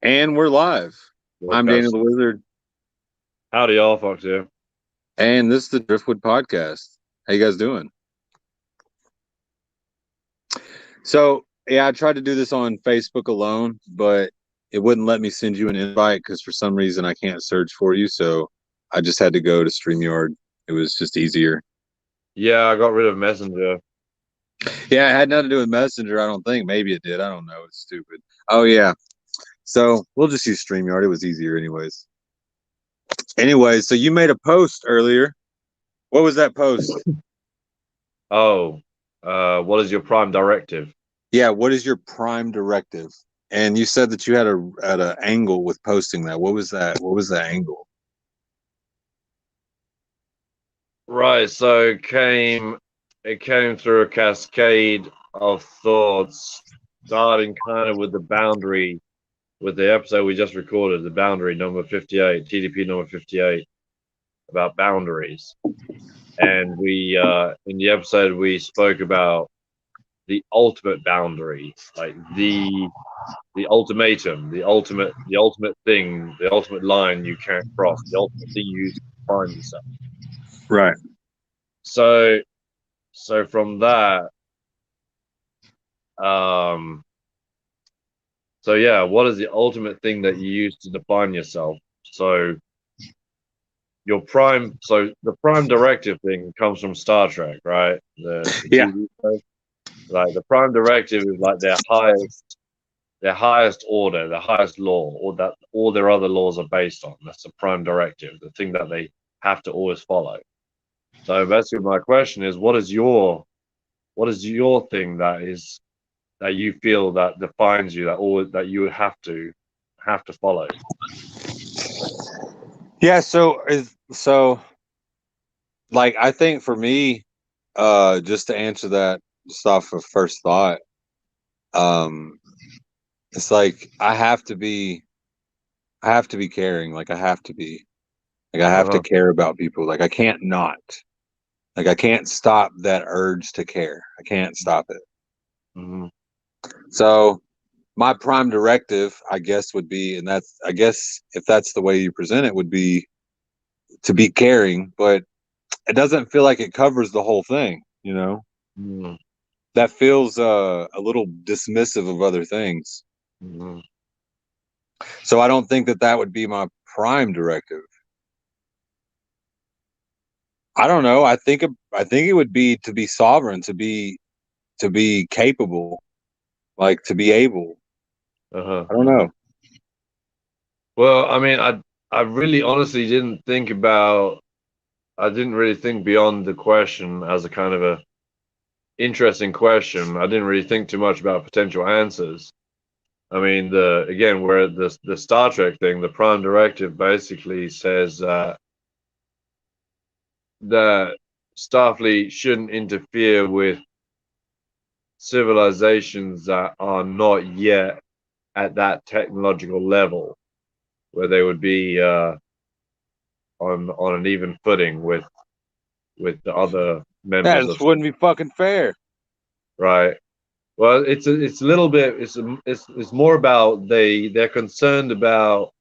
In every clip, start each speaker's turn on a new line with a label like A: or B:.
A: And we're live. I'm Daniel the Wizard,
B: Howdy, y'all, folks here.
A: and this is the Driftwood podcast. How you guys doing? So, yeah, I tried to do this on Facebook alone, but it wouldn't let me send you an invite because for some reason I can't search for you. So I just had to go to StreamYard. It was just easier.
B: Yeah, I got rid of Messenger.
A: Yeah, it had nothing to do with Messenger, I don't think. Maybe it did. I don't know. It's stupid. Oh, yeah. So we'll just use StreamYard. It was easier, anyways. Anyways, so you made a post earlier. What was that post?
B: Oh, what is your prime directive?
A: Yeah, what is your prime directive? And you said that you had a angle with posting that. What was that? What was the angle?
B: Right, so it came through a cascade of thoughts, starting kind of with the boundary, with the episode we just recorded, the boundary number 58, TDP number 58, about boundaries. And we, in the episode, we spoke about the ultimate boundary, like the ultimatum, the ultimate thing, the ultimate line you can't cross, the ultimate thing you use to define yourself.
A: Right.
B: So, so from that, um, so yeah, what is the ultimate thing that you use to define yourself? So so the prime directive thing comes from Star Trek, right? The
A: Yeah.
B: TV show. Like the prime directive is like their highest order, the highest law, or that all their other laws are based on. That's the prime directive, the thing that they have to always follow. So basically, my question is, what is your thing that you feel that defines you, that you have to follow?
A: Yeah, so like I think for me, just to answer that just off of first thought, um, it's like I have to be caring, like I have to be. Like I have to
B: Uh-huh.
A: care about people. Like I can't not. Like I can't stop that urge to care. I can't stop it.
B: Hmm.
A: So my prime directive, I guess, would be, and that's, I guess, if that's the way you present it, would be to be caring, but it doesn't feel like it covers the whole thing, you know?
B: Hmm.
A: That feels a little dismissive of other things.
B: Hmm.
A: So I don't think that that would be my prime directive. I don't know. I think it would be to be sovereign, to be capable, like to be able.
B: Uh-huh.
A: I don't
B: Uh-huh.
A: know.
B: Well, I mean, I really honestly didn't think about. I didn't really think beyond the question as a kind of a interesting question. I didn't really think too much about potential answers. I mean, the again, where the Star Trek thing, the prime directive basically says that Starfleet shouldn't interfere with civilizations that are not yet at that technological level where they would be on an even footing with the other
A: That
B: members
A: just
B: of,
A: wouldn't be fucking fair.
B: right. Well, it's a little bit it's more about they're concerned about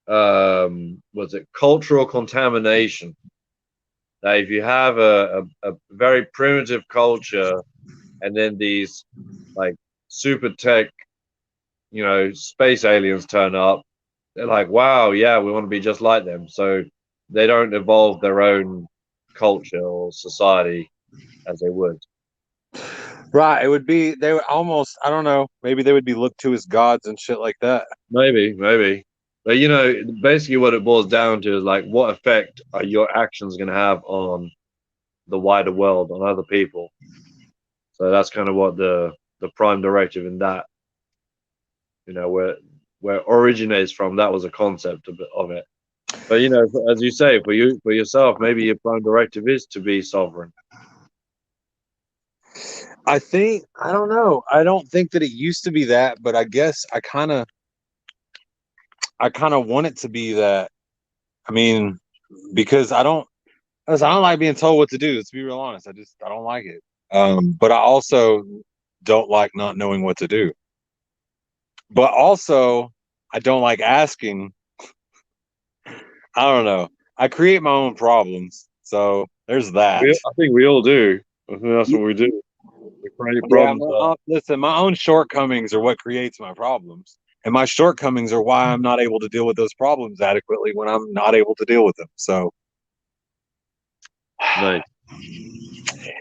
B: what's it, cultural contamination. That if you have a very primitive culture and then these like super tech, space aliens turn up, they're like, wow, yeah, we want to be just like them. So they don't evolve their own culture or society as they would.
A: Right. It would be, they would almost, I don't know, maybe they would be looked to as gods and shit like that.
B: Maybe, maybe. But basically what it boils down to is like what effect are your actions going to have on the wider world, on other people. So that's kind of what the prime directive in that, where it originates from, that was a concept of it. But as you say, for yourself, maybe your prime directive is to be sovereign.
A: I think, I don't know. I don't think that it used to be that, but I guess I kind of want it to be that. I mean, because I don't like being told what to do. To be real honest, I don't like it. But I also don't like not knowing what to do. but also I don't like asking. I don't know. I create my own problems. So there's that.
B: I think we all do. I think that's what we do. We create
A: Yeah,
B: problems.
A: listen, my own shortcomings are what creates my problems. And my shortcomings are why I'm not able to deal with those problems adequately when I'm not able to deal with them. So
B: Nice.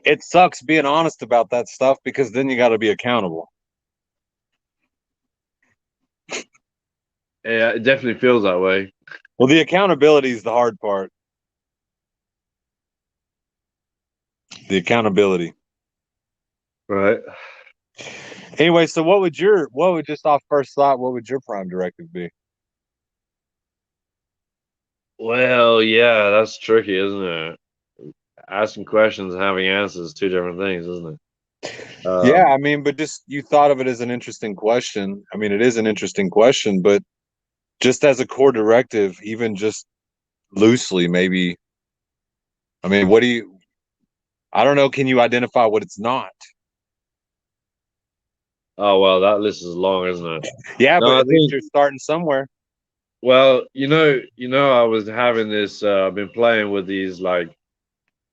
A: it sucks being honest about that stuff because then you got to be accountable.
B: Yeah, it definitely feels that way.
A: Well, the accountability is the hard part. The accountability.
B: Right.
A: Anyway, so what would just off first thought, what would your prime directive be?
B: Well, yeah, that's tricky, isn't it? Asking questions and having answers, two different things, isn't it?
A: Yeah, I mean, but just you thought of it as an interesting question. I mean, it is an interesting question, but just as a core directive, even just loosely, maybe. I mean, what do you? I don't know. Can you identify what it's not?
B: Oh well, that list is long, isn't it?
A: Yeah,
B: No,
A: but
B: I
A: at least
B: think.
A: you're starting somewhere.
B: Well, I was having this. I've been playing with these like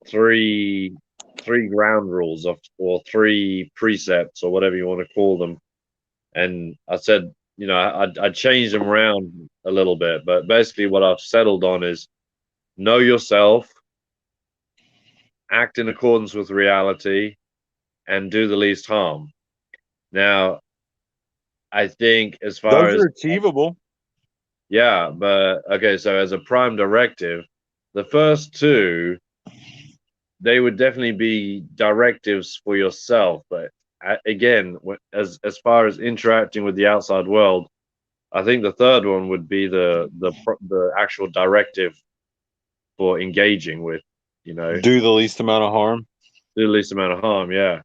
B: three, three ground rules or three precepts or whatever you want to call them. And I said, I changed them around a little bit, but basically what I've settled on is know yourself, act in accordance with reality, and do the least harm. Now, I think as far
A: Those are
B: as
A: achievable.
B: yeah, but okay, so as a prime directive, the first two they would definitely be directives for yourself, but again, as far as interacting with the outside world, I think the third one would be the actual directive for engaging with,
A: Do the least amount of harm.
B: do the least amount of harm. Yeah.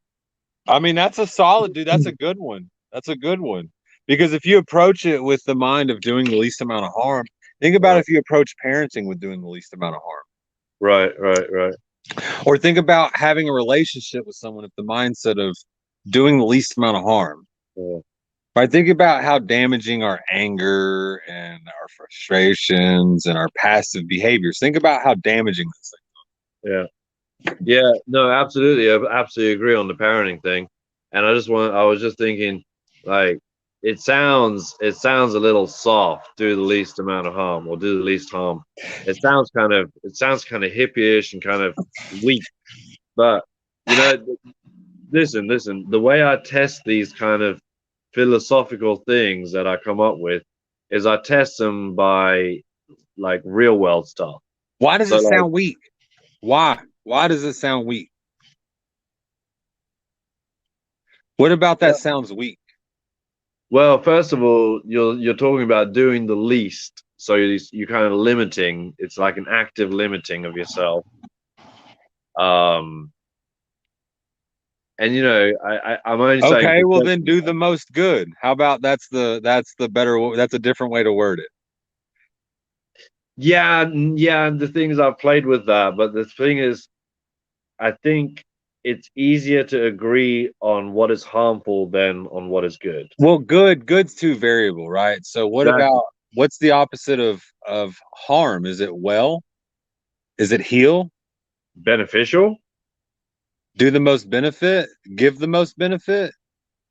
A: I mean, that's a solid, dude. That's a good one. That's a good one. Because if you approach it with the mind of doing the least amount of harm, think about if you approach parenting with doing the least amount of harm.
B: Right, right, right.
A: Or think about having a relationship with someone with the mindset of doing the least amount of harm.
B: Yeah.
A: Right? Think about how damaging our anger and our frustrations and our passive behaviors. Think about how damaging this thing.
B: Yeah. Yeah, no, absolutely. I absolutely agree on the parenting thing. And I was just thinking, like, it sounds a little soft, do the least amount of harm or do the least harm. It sounds kind of hippie-ish and kind of weak. But, you know, listen, the way I test these kind of philosophical things that I come up with is I test them by like real world stuff.
A: Why does
B: So
A: it
B: like,
A: sound weak? Why? Why does it sound weak? What about that sounds weak?
B: well, first of all, you're talking about doing the least, so you kind of limiting. It's like an active limiting of yourself. Um, and I'm only saying
A: Okay, well
B: because
A: then do the most good. How about that's the better that's a different way to word it.
B: yeah, the thing is I've played with that, but the thing is, I think it's easier to agree on what is harmful than on what is good.
A: Well, good's too variable, right? So what
B: Exactly.
A: about what's the opposite of harm? Is it well? Is it heal?
B: Beneficial,
A: Do the most benefit? Give the most benefit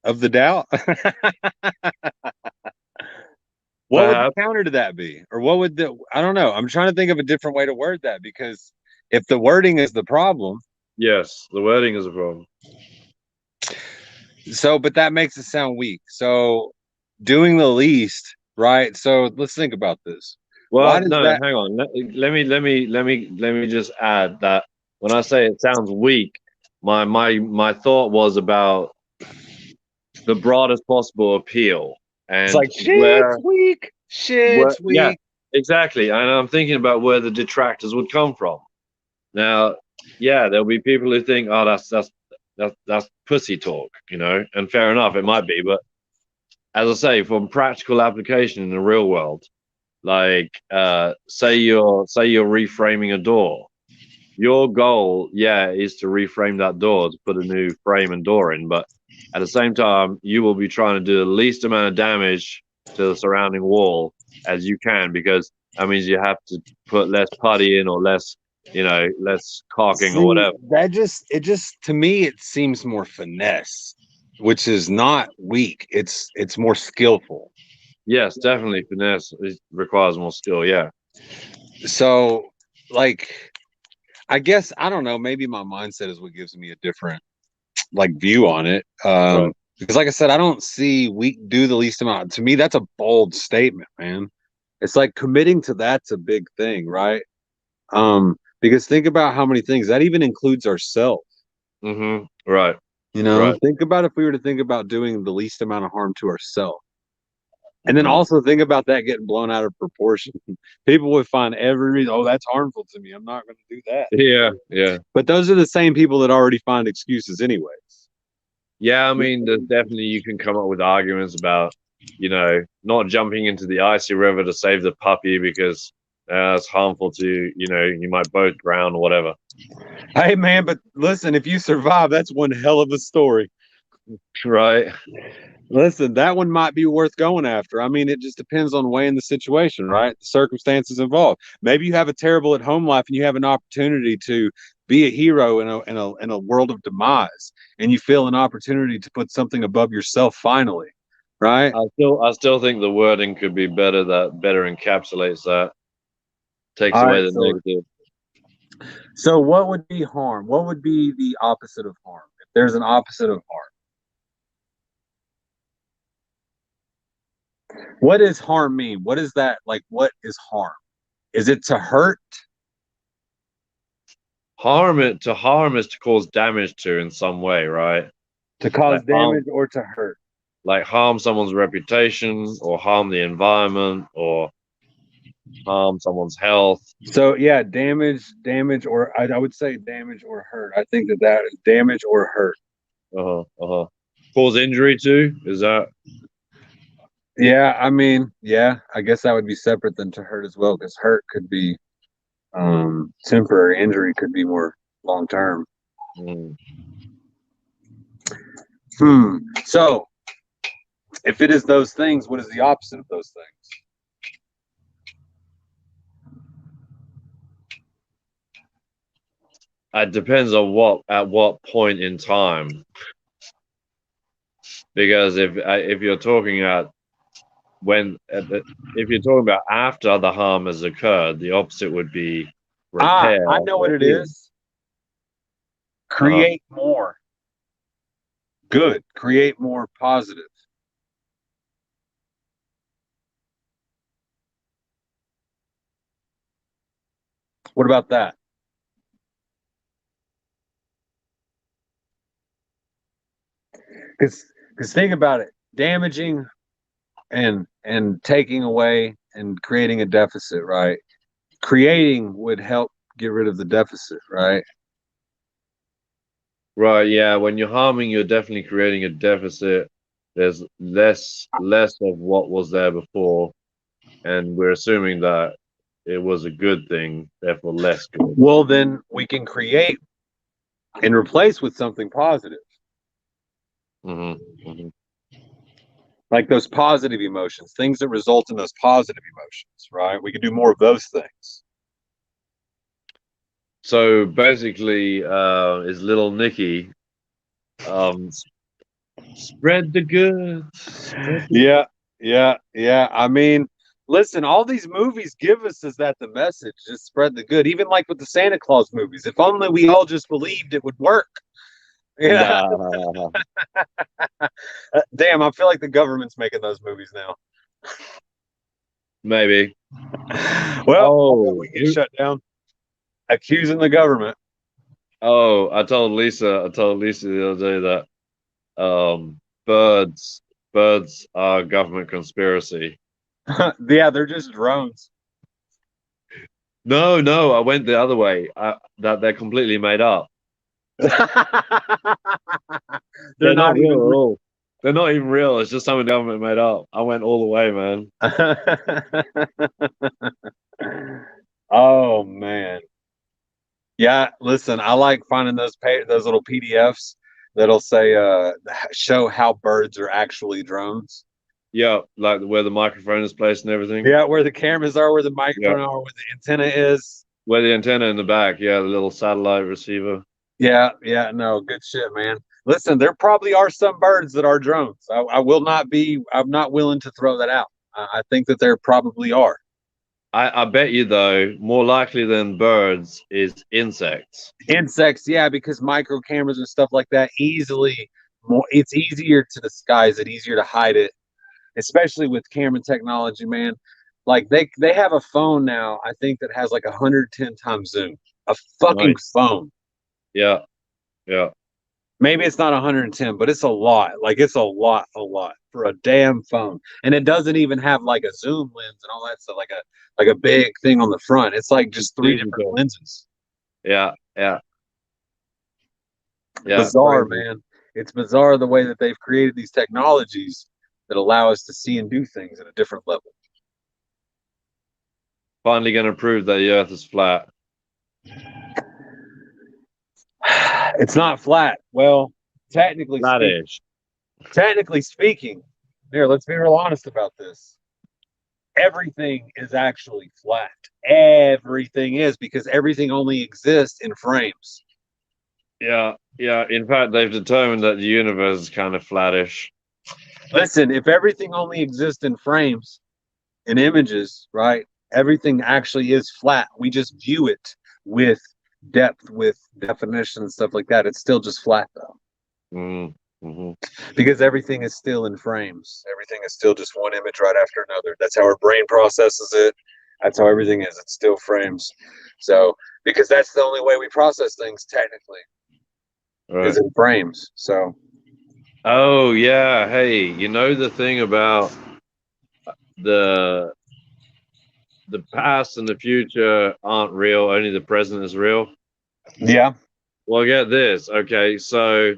A: of the doubt? What would the
B: perhaps.
A: counter to that be? Or what would the I don't know. I'm trying to think of a different way to word that because if the wording is the problem,
B: Yes, the wording is a problem.
A: so but that makes it sound weak. So doing the least, right? So let's think about this. Why
B: Well,
A: does
B: no,
A: that
B: hang on. Let me just add that when I say it sounds weak, my thought was about the broadest possible appeal
A: it's
B: and
A: like shit's weak.
B: where
A: Shit's
B: yeah,
A: weak.
B: exactly. And I'm thinking about where the detractors would come from. Now, yeah, there'll be people who think, oh, that's pussy talk, and fair enough, it might be, but as I say, from practical application in the real world, like say you're reframing a door. your goal, yeah, is to reframe that door to put a new frame and door in, but at the same time, you will be trying to do the least amount of damage to the surrounding wall as you can, because that means you have to put less putty in or less, less caulking or
A: See,
B: whatever.
A: it just to me it seems more finesse, which is not weak. It's more skillful.
B: Yes, definitely finesse requires more skill. Yeah,
A: So, like, I guess I don't know. Maybe my mindset is what gives me a different view on it.
B: right.
A: Because like I said, I don't see we do the least amount. To me, that's a bold statement, man. It's like committing to that's a big thing, right? Because think about how many things that even includes ourselves.
B: Mm-hmm. Right.
A: You know,
B: Right.
A: think about if we were to think about doing the least amount of harm to ourselves. And then
B: Mm-hmm.
A: also think about that getting blown out of proportion. People would find every reason, oh, that's harmful to me. I'm not going to do that.
B: Yeah. Yeah.
A: But those are the same people that already find excuses, anyways.
B: Yeah. I mean, there's definitely you can come up with arguments about, not jumping into the icy river to save the puppy because it's harmful to, you might both drown or whatever.
A: Hey, man, but listen, if you survive, that's one hell of a story.
B: Right.
A: Listen, that one might be worth going after. I mean, it just depends on weighing the situation, right? The circumstances involved. Maybe you have a terrible at home life and you have an opportunity to be a hero in a world of demise, and you feel an opportunity to put something above yourself finally, right?
B: I still think the wording could be better. That better encapsulates that, takes
A: All
B: away
A: right,
B: the negative.
A: so what would be harm? What would be the opposite of harm? If there's an opposite of harm, what does harm mean? What is that like? What is harm? Is it to hurt?
B: Harm is to cause damage to in some way, right?
A: To cause
B: Like harm
A: damage or to hurt?
B: like harm someone's reputation or harm the environment or harm someone's health.
A: So yeah, damage, or I would say damage or hurt. I think that is damage or hurt.
B: Uh-huh, uh-huh. Cause injury too? Is that
A: Yeah, I mean, yeah, I guess that would be separate than to hurt as well, because hurt could be temporary, injury could be more long term.
B: mm,
A: So if it is those things, what is the opposite of those things?
B: it depends on what point in time. Because if you're talking about if you're talking about after the harm has occurred, the opposite would be repair
A: I know what
B: or
A: it
B: healing.
A: is.
B: Uh-huh.
A: Create more good, create more positive. What about that? Because think about it, damaging and taking away and creating a deficit, right? Creating would help get rid of the deficit, right?
B: Right, yeah. When you're harming, you're definitely creating a deficit. There's less of what was there before, and we're assuming that it was a good thing, therefore less good.
A: Well, then we can create and replace with something positive,
B: Hmm. Hmm.
A: like those positive emotions, things that result in those positive emotions, right? We can do more of those things.
B: So basically, is little Nicky um, spread the good, spread the
A: Yeah, yeah. I mean, listen, all these movies give us is that the message, just spread the good. Even like with the Santa Claus movies, if only we all just believed it would work. Yeah.
B: Nah,
A: Damn, I feel like the government's making those movies now.
B: maybe.
A: Well, I bet
B: Oh,
A: we get shut down accusing the government.
B: I told Lisa the other day that birds are government conspiracy.
A: Yeah, they're just drones.
B: No, no, I went the other way. That they're completely made up.
A: They're
B: They're not
A: not
B: real
A: even
B: at all. They're not even real. It's just something the government made up. I went all the way, man.
A: Oh man. Yeah, listen, I like finding those little PDFs that'll say show how birds are actually drones.
B: Yeah, like where the microphone is placed and everything.
A: Yeah, where the cameras are, where the
B: Yeah,
A: microphone are, where the antenna is.
B: where the antenna in the back. Yeah, the little satellite receiver.
A: Yeah, yeah, no, good shit, man. Listen, there probably are some birds that are drones. I will not be. I'm not willing to throw that out. I think that there probably are.
B: I bet you though, more likely than birds is insects.
A: Insects, yeah, because micro cameras and stuff like that easily more. It's easier to disguise it, easier to hide it, especially with camera technology, man. Like they have a phone now, I think that has like 110 times zoom. A fucking
B: Nice.
A: phone.
B: Yeah, yeah.
A: Maybe it's not 110, but it's a lot. Like it's a lot for a damn phone. And it doesn't even have like a zoom lens and all that stuff, like a big thing on the front. It's like just three different
B: Digital.
A: lenses.
B: Yeah, yeah, yeah.
A: Bizarre,
B: Crazy.
A: man. It's bizarre the way that they've created these technologies that allow us to see and do things at a different level.
B: Finally going to prove that the Earth is flat.
A: It's not flat. Well, technically speaking,
B: Flattish.
A: technically speaking, here, let's be real honest about this. Everything is actually flat. Everything is because everything only exists in frames.
B: Yeah, yeah. In fact, they've determined that the universe is kind of flattish.
A: Listen, if everything only exists in frames, in images, right? Everything actually is flat. We just view it with depth, with definition, and stuff like that. It's still just flat though.
B: Mm-hmm.
A: Because everything is still in frames. Everything is still just one image right after another. That's how our brain processes it. That's how everything is. It's still frames. So, because that's the only way we process things technically is
B: Right.
A: in frames. So,
B: Oh yeah. Hey, you know the thing about the the past and the future aren't real. Only the present is real.
A: yeah.
B: Well, get this. Okay, so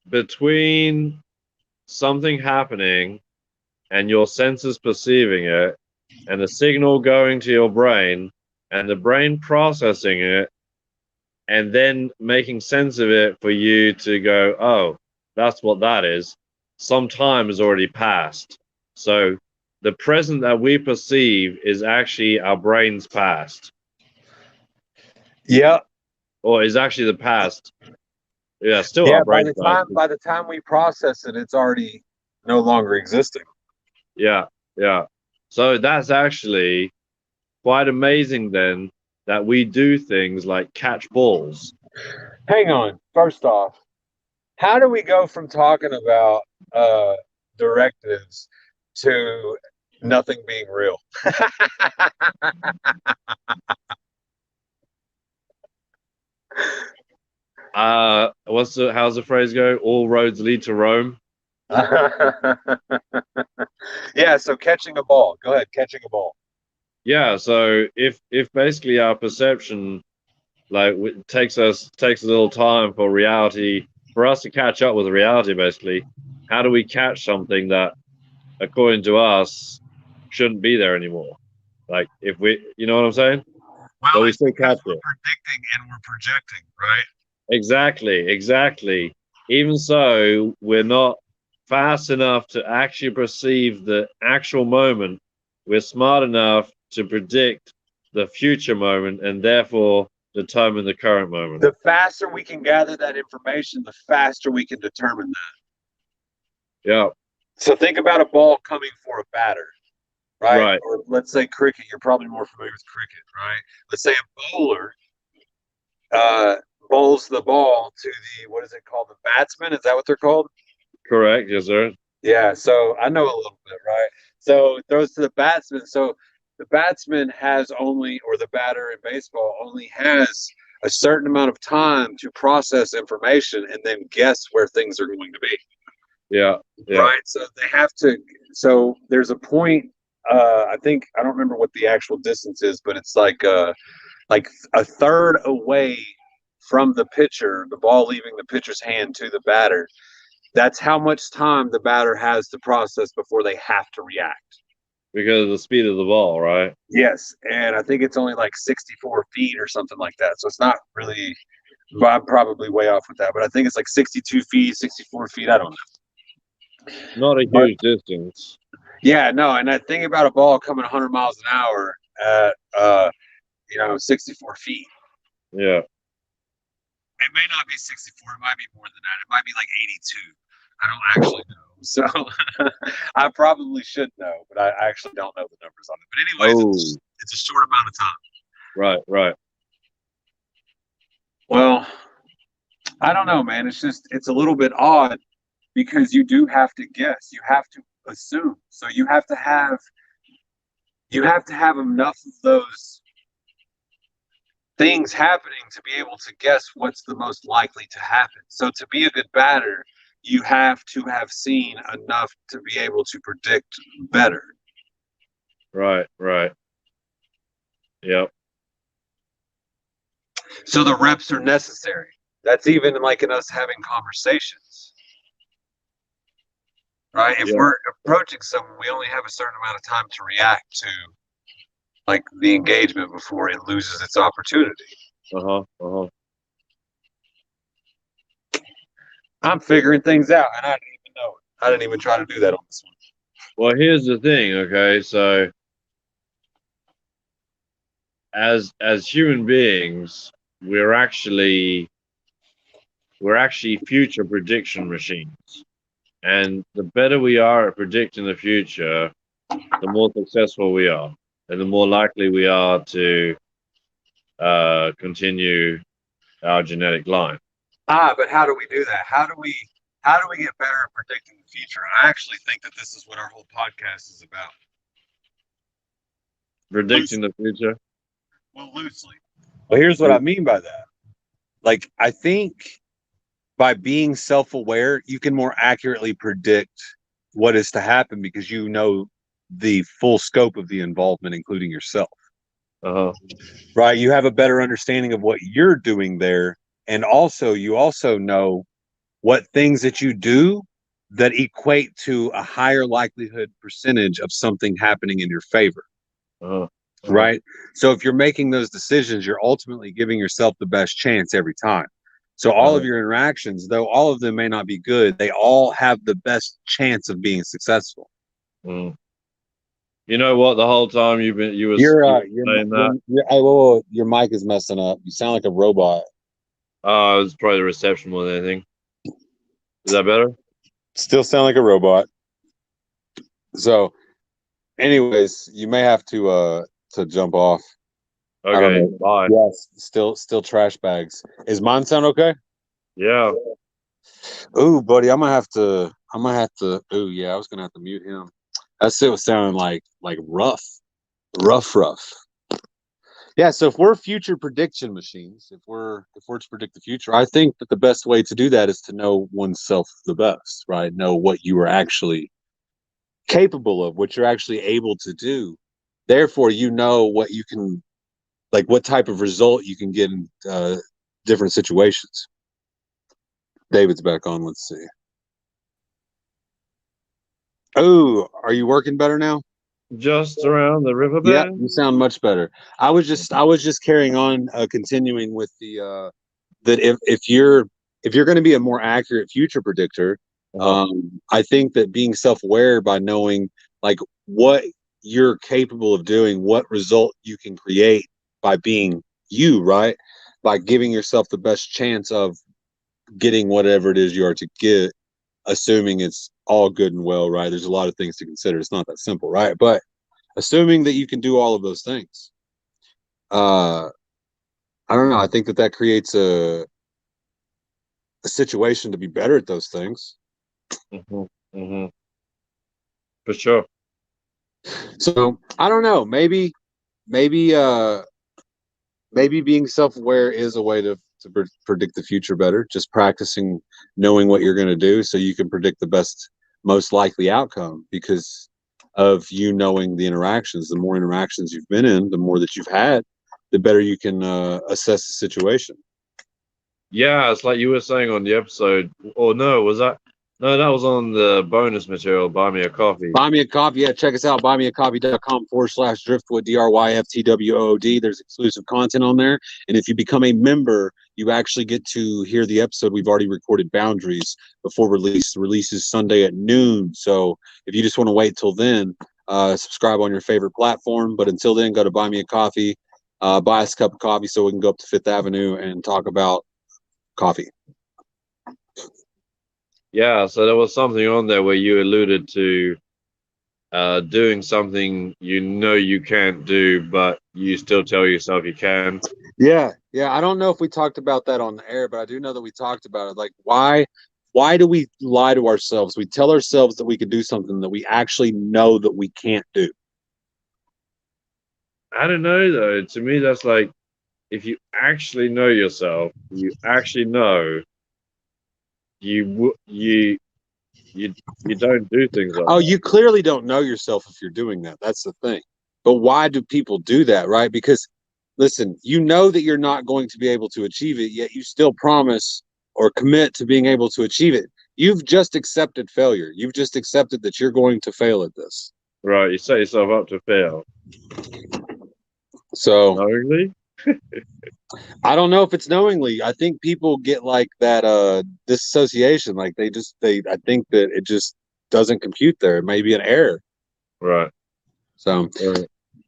B: between something happening and your senses perceiving it, and the signal going to your brain, and the brain processing it, and then making sense of it for you to go, oh, that's what that is. Some time has already passed. So the present that we perceive is actually our brain's past,
A: Yeah.
B: or is actually the past. Yeah, still
A: Yeah.
B: our brain's past.
A: By the time we process it, it's already no longer existing.
B: Yeah, yeah. So that's actually quite amazing then that we do things like catch balls.
A: Hang on. First off, how do we go from talking about uh directives to nothing being real?
B: How's the phrase go? All roads lead to Rome.
A: Yeah, so catching a ball. Go ahead, catching a ball.
B: Yeah, so if basically our perception takes a little time for reality for us to catch up with reality basically, how do we catch something that according to us shouldn't be there anymore? Like if we, you know what I'm saying?
A: Well,
B: But we
A: it's
B: still
A: because
B: catch
A: we're
B: it.
A: predicting and we're projecting, right?
B: Exactly, exactly. Even so, we're not fast enough to actually perceive the actual moment. We're smart enough to predict the future moment and therefore determine the current moment.
A: The faster we can gather that information, the faster we can determine that.
B: Yeah,
A: So think about a ball coming for a batter, right?
B: right.
A: Or let's say cricket. You're probably more familiar with cricket, right? Let's say a bowler uh, bowls the ball to the what is it called? The batsman? Is that what they're called?
B: Correct. Yes, sir.
A: Yeah. So I know a little bit, right? So it throws to the batsman. So the batsman has only, or the batter in baseball only has a certain amount of time to process information and then guess where things are going to be.
B: Yeah, yeah.
A: Right. So they have to. So there's a point. I think I don't remember what the actual distance is, but it's like a third away from the pitcher, the ball leaving the pitcher's hand to the batter. That's how much time the batter has to process before they have to react.
B: because of the speed of the ball, right?
A: Yes, and I think it's only like 64 feet or something like that. So it's not really. I'm probably way off with that, but I think it's like 62 feet, 64 feet. I don't know.
B: Not a
A: But
B: huge distance.
A: yeah, no, and that thing about a ball coming 100 miles an hour at 64 feet.
B: Yeah.
A: It may not be 64. It might be more than that. It might be like 82. I don't actually know. So I probably should know, but I actually don't know the numbers on it. But anyways,
B: Oh,
A: it's a short amount of time.
B: right, right.
A: Well, I don't know, man. It's a little bit odd because you do have to guess. You have to assume. So you have to have enough of those things happening to be able to guess what's the most likely to happen. So to be a good batter, you have to have seen enough to be able to predict better.
B: Right, right. Yep.
A: So the reps are necessary. That's even like in us having conversations, right? If
B: Yep.
A: we're approaching someone, we only have a certain amount of time to react to like the engagement before it loses its opportunity.
B: Uh-huh. Uh-huh.
A: I'm figuring things out, and I didn't even know it. I didn't even try to do that on this one.
B: Well, here's the thing, okay? So as human beings, we're actually future prediction machines. And the better we are at predicting the future, the more successful we are, and the more likely we are to continue our genetic line.
A: But how do we do that? How do we get better at predicting the future? I actually think that this is what our whole podcast is about.
B: Predicting the future.
A: Well, loosely. Well, here's what I mean by that. Like, I think by being self-aware, you can more accurately predict what is to happen because you know the full scope of the involvement, including yourself.
B: Uh-huh.
A: Right? You have a better understanding of what you're doing there, and also you also know what things that you do that equate to a higher likelihood percentage of something happening in your favor.
B: Uh-huh. Uh-huh.
A: Right? So if you're making those decisions, you're ultimately giving yourself the best chance every time. So all of your interactions, though all of them may not be good, they all have the best chance of being successful.
B: Mm. You know what? The whole time you were saying that.
A: Your mic is messing up. You sound like a robot.
B: It's probably the reception more than anything. Is that better?
A: Still sound like a robot. So, anyways, you may have to jump off.
B: Okay, bye.
A: Yes, still trash bags. Is mine sound okay?
B: Yeah.
A: Ooh, buddy, I'm gonna have to. Ooh, yeah, I was gonna have to mute him. That shit was sounding like rough. Yeah, so if we're future prediction machines, if we're to predict the future, I think that the best way to do that is to know oneself the best, right? Know what you are actually capable of, what you're actually able to do. Therefore, you know what you can, like what type of result you can get in different situations. David's back on. Let's see. Oh, are you working better now?
B: Just around the
A: Yeah,
B: riverbed.
A: you sound much better. I was just carrying on, continuing with the that if you're going to be a more accurate future predictor,
B: Uh-huh.
A: I think that being self-aware by knowing like what you're capable of doing, what result you can create by being you, right? By giving yourself the best chance of getting whatever it is you are to get, assuming it's all good and well, right? There's a lot of things to consider. It's not that simple, right? But assuming that you can do all of those things, uh, I don't know. I think that creates a situation to be better at those things.
B: Mm-hmm. Mm-hmm. For sure.
A: So I don't know. Maybe, maybe being self-aware is a way to predict the future better. Just practicing knowing what you're going to do, so you can predict the best, most likely outcome because of you knowing the interactions. The more interactions you've been in, the more that you've had, the better you can assess the situation.
B: Yeah, it's like you were saying on the episode. Or no, was that No, that was on the bonus material. Buy me a coffee.
A: Buy me a coffee. Yeah, check us out. Buymeacoffee.com/driftwood, Dryftwood. There's exclusive content on there. And if you become a member, you actually get to hear the episode we've already recorded, Boundaries, before release. The release is Sunday at noon. So if you just want to wait till then, subscribe on your favorite platform. But until then, go to Buy Me a Coffee, buy us a cup of coffee so we can go up to Fifth Avenue and talk about coffee.
B: Yeah, so there was something on there where you alluded to doing something you know you can't do, but you still tell yourself you can.
A: Yeah. I don't know if we talked about that on the air, but I do know that we talked about it. Like, why do we lie to ourselves? We tell ourselves that we could do something that we actually know that we can't do.
B: I don't know though. To me, that's like if you actually know yourself, you actually know you don't do things like
A: Oh,
B: that.
A: you clearly don't know yourself if you're doing that. That's the thing. But why do people do that, right? Because listen, you know that you're not going to be able to achieve it, yet you still promise or commit to being able to achieve it. You've just accepted failure. You've just accepted that you're going to fail at this.
B: Right, you set yourself up to fail.
A: So
B: Knowingly?
A: I don't know if it's knowingly. I think people get like that disassociation. Like I think that it just doesn't compute there. It may be an error.
B: Right.
A: So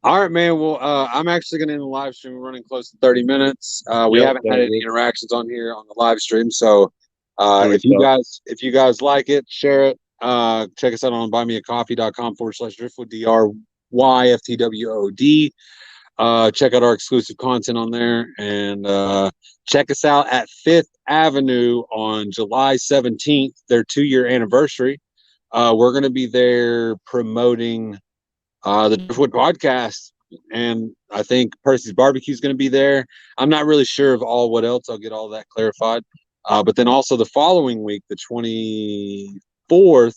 A: all right, man. Well, I'm actually going to end the live stream. We're running close to 30 minutes. We
B: Yep,
A: haven't had
B: sounds
A: any
B: good.
A: interactions on here on the live stream. So
B: Should we
A: if you guys like it, share it. Check us out on buymeacoffee.com/driftwood, DRYFTWOD. Check out our exclusive content on there, and check us out at Fifth Avenue on July 17th, their 2-year anniversary. We're going to be there promoting the Dryftwood podcast, and I think Percy's Barbecue is going to be there. I'm not really sure of all what else. I'll get all that clarified. But then also the following week, the 24th,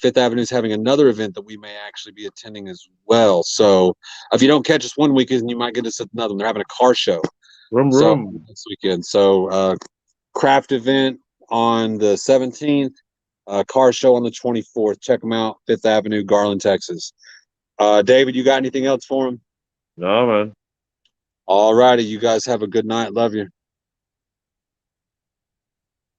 A: Fifth Avenue is having another event that we may actually be attending as well. So if you don't catch us one weekend, you might get us another one. They're having a car show. So next weekend. So craft event on the 17th, car show on the 24th. Check them out, Fifth Avenue, Garland, Texas. David, you got anything else for him?
B: No, man.
A: All righty. You guys have a good night. Love you.